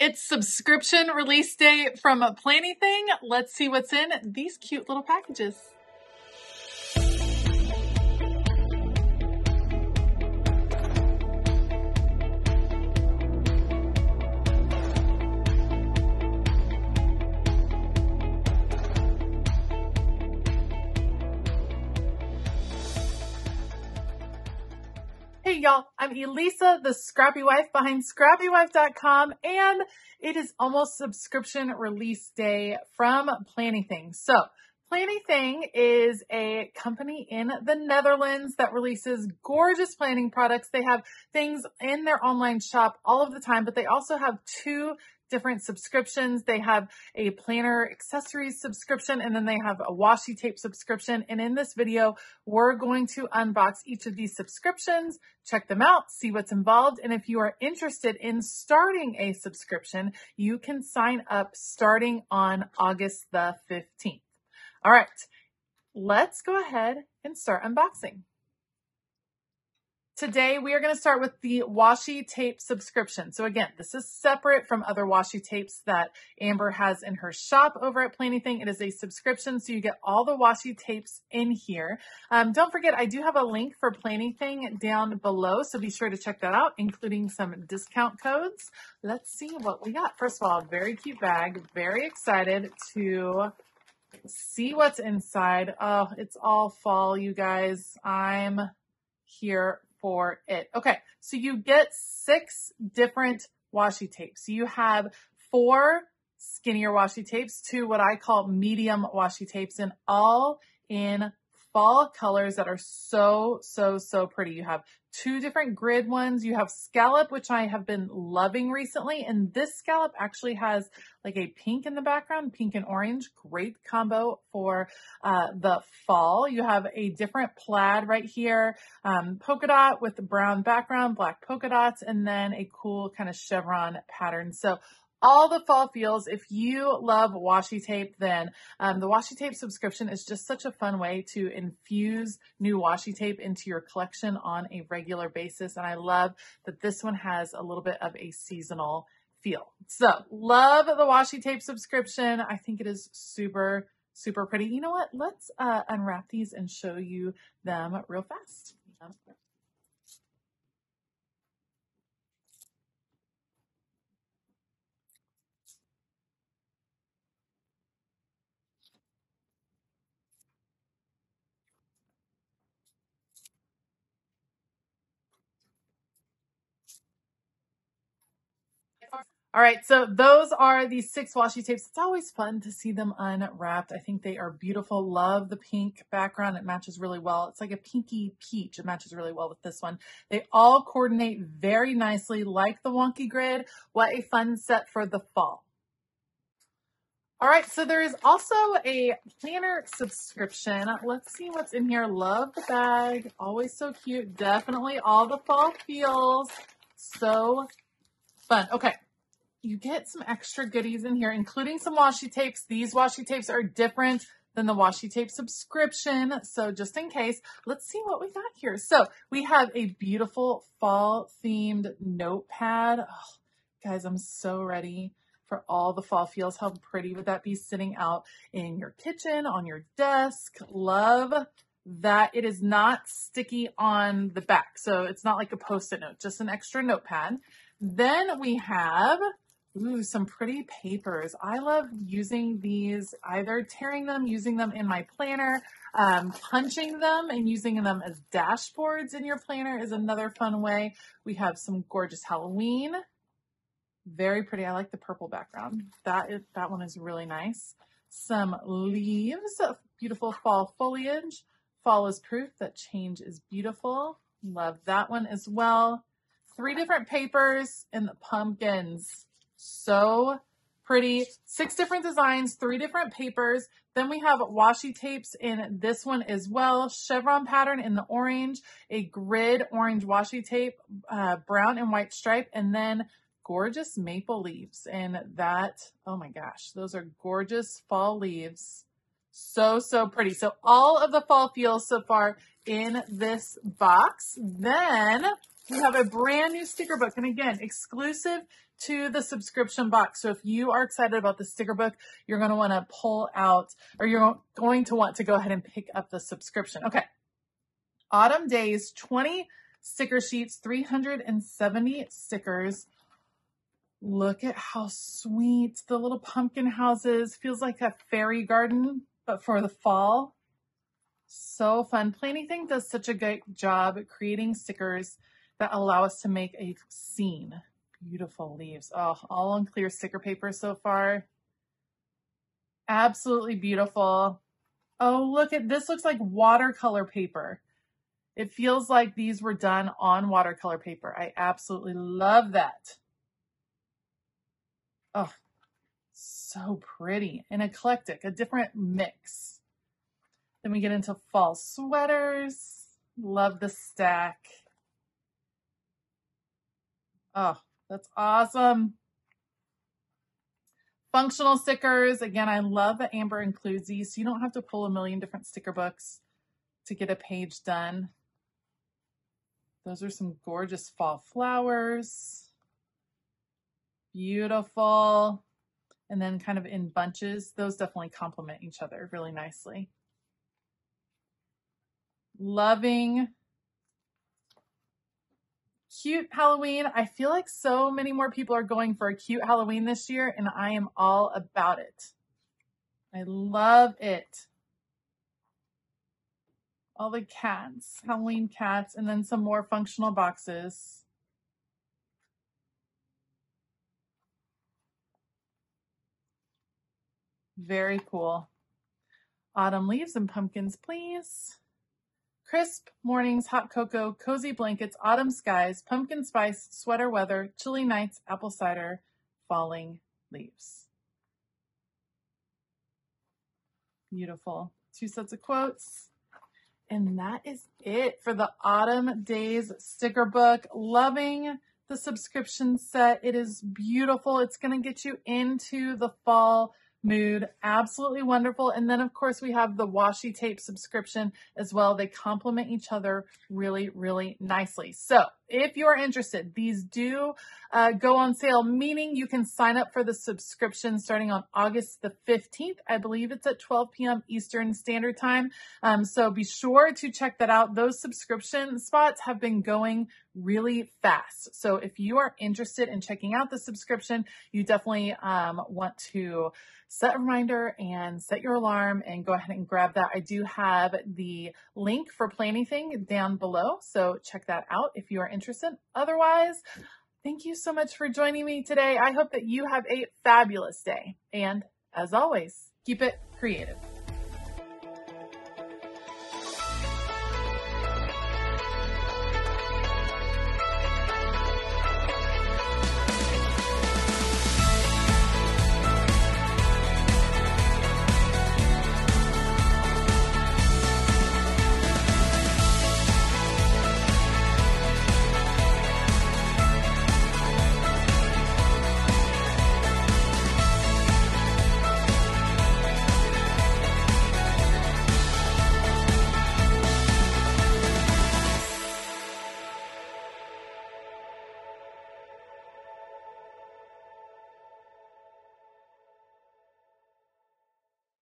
It's subscription release day from Planything. Let's see what's in these cute little packages. Hey y'all, I'm Elisa, the Scrappy Wife behind ScrappyWife.com, and it is almost subscription release day from Planything. So, Planything is a company in the Netherlands that releases gorgeous planning products. They have things in their online shop all of the time, but they also have two different subscriptions. They have a planner accessories subscription, and then they have a washi tape subscription. And in this video, we're going to unbox each of these subscriptions, check them out, see what's involved. And if you are interested in starting a subscription, you can sign up starting on August the 15th. All right, let's go ahead and start unboxing. Today, we are going to start with the washi tape subscription. So again, this is separate from other washi tapes that Amber has in her shop over at Planything. It is a subscription, so you get all the washi tapes in here. Don't forget, I do have a link for Planything down below, so be sure to check that out, including some discount codes. Let's see what we got. First of all, very cute bag. Very excited to see what's inside. Oh, it's all fall, you guys. I'm here for it. Okay, so you get 6 different washi tapes. You have 4 skinnier washi tapes, 2 what I call medium washi tapes, and all in fall colors that are so pretty. You have 2 different grid ones. You have scallop, which I have been loving recently. And this scallop actually has like a pink in the background, pink and orange. Great combo for the fall. You have a different plaid right here, polka dot with the brown background, black polka dots, and then a cool kind of chevron pattern. So all the fall feels. If you love washi tape, then the washi tape subscription is just such a fun way to infuse new washi tape into your collection on a regular basis. And I love that this one has a little bit of a seasonal feel. So love the washi tape subscription. I think it is super pretty. You know what? Let's unwrap these and show you them real fast. All right, so those are the 6 washi tapes. It's always fun to see them unwrapped. I think they are beautiful. Love the pink background. It matches really well. It's like a pinky peach. It matches really well with this one. They all coordinate very nicely like the wonky grid. What a fun set for the fall. All right, so there is also a planner subscription. Let's see what's in here. Love the bag. Always so cute. Definitely all the fall feels. So fun. Okay. You get some extra goodies in here, including some washi tapes. These washi tapes are different than the washi tape subscription. So just in case, let's see what we got here. So we have a beautiful fall themed notepad. Oh, guys, I'm so ready for all the fall feels. How pretty would that be sitting out in your kitchen, on your desk? Love that it is not sticky on the back. So it's not like a Post-it note, just an extra notepad. Then we have some pretty papers. I love using these, either tearing them, using them in my planner, punching them and using them as dashboards in your planner is another fun way. We have some gorgeous Halloween. Very pretty. I like the purple background. That one is really nice. Some leaves, beautiful fall foliage. Fall is proof that change is beautiful. Love that one as well. 3 different papers and the pumpkins. So pretty. 6 different designs, 3 different papers. Then we have washi tapes in this one as well. Chevron pattern in the orange, a grid orange washi tape, brown and white stripe, and then gorgeous maple leaves. And that, oh my gosh, those are gorgeous fall leaves. So pretty. So all of the fall feels so far in this box. Then we have a brand new sticker book. And again, exclusive to the subscription box. So if you are excited about the sticker book, you're going to want to pull out, or you're going to want to go ahead and pick up the subscription. Okay. Autumn Days, 20 sticker sheets, 370 stickers. Look at how sweet the little pumpkin houses. Feels like a fairy garden, but for the fall. So fun. Planything does such a great job creating stickers that allow us to make a scene. Beautiful leaves. Oh, all on clear sticker paper so far. Absolutely beautiful. Oh, look at this. Looks like watercolor paper. It feels like these were done on watercolor paper. I absolutely love that. Oh, so pretty and eclectic, a different mix. Then we get into fall sweaters. Love the stack. Oh, that's awesome. Functional stickers. Again, I love that Amber includes these, so you don't have to pull a million different sticker books to get a page done. Those are some gorgeous fall flowers. Beautiful. And then kind of in bunches. Those definitely complement each other really nicely. Loving. Cute Halloween. I feel like so many more people are going for a cute Halloween this year, and I am all about it. I love it. All the cats, Halloween cats, and then some more functional boxes. Very cool. Autumn leaves and pumpkins, please. Crisp mornings, hot cocoa, cozy blankets, autumn skies, pumpkin spice, sweater weather, chilly nights, apple cider, falling leaves. Beautiful. 2 sets of quotes. And that is it for the Autumn Days sticker book. Loving the subscription set. It is beautiful. It's going to get you into the fall mood. Absolutely wonderful. And then of course we have the washi tape subscription as well. They complement each other really, really nicely. So if you're interested, these do go on sale, meaning you can sign up for the subscription starting on August the 15th. I believe it's at 12 p.m. Eastern Standard Time. So be sure to check that out. Those subscription spots have been going really fast. So if you are interested in checking out the subscription, you definitely want to set a reminder and set your alarm and go ahead and grab that. I do have the link for Planything down below, so check that out if you are interested. Otherwise, thank you so much for joining me today. I hope that you have a fabulous day. And as always, keep it creative.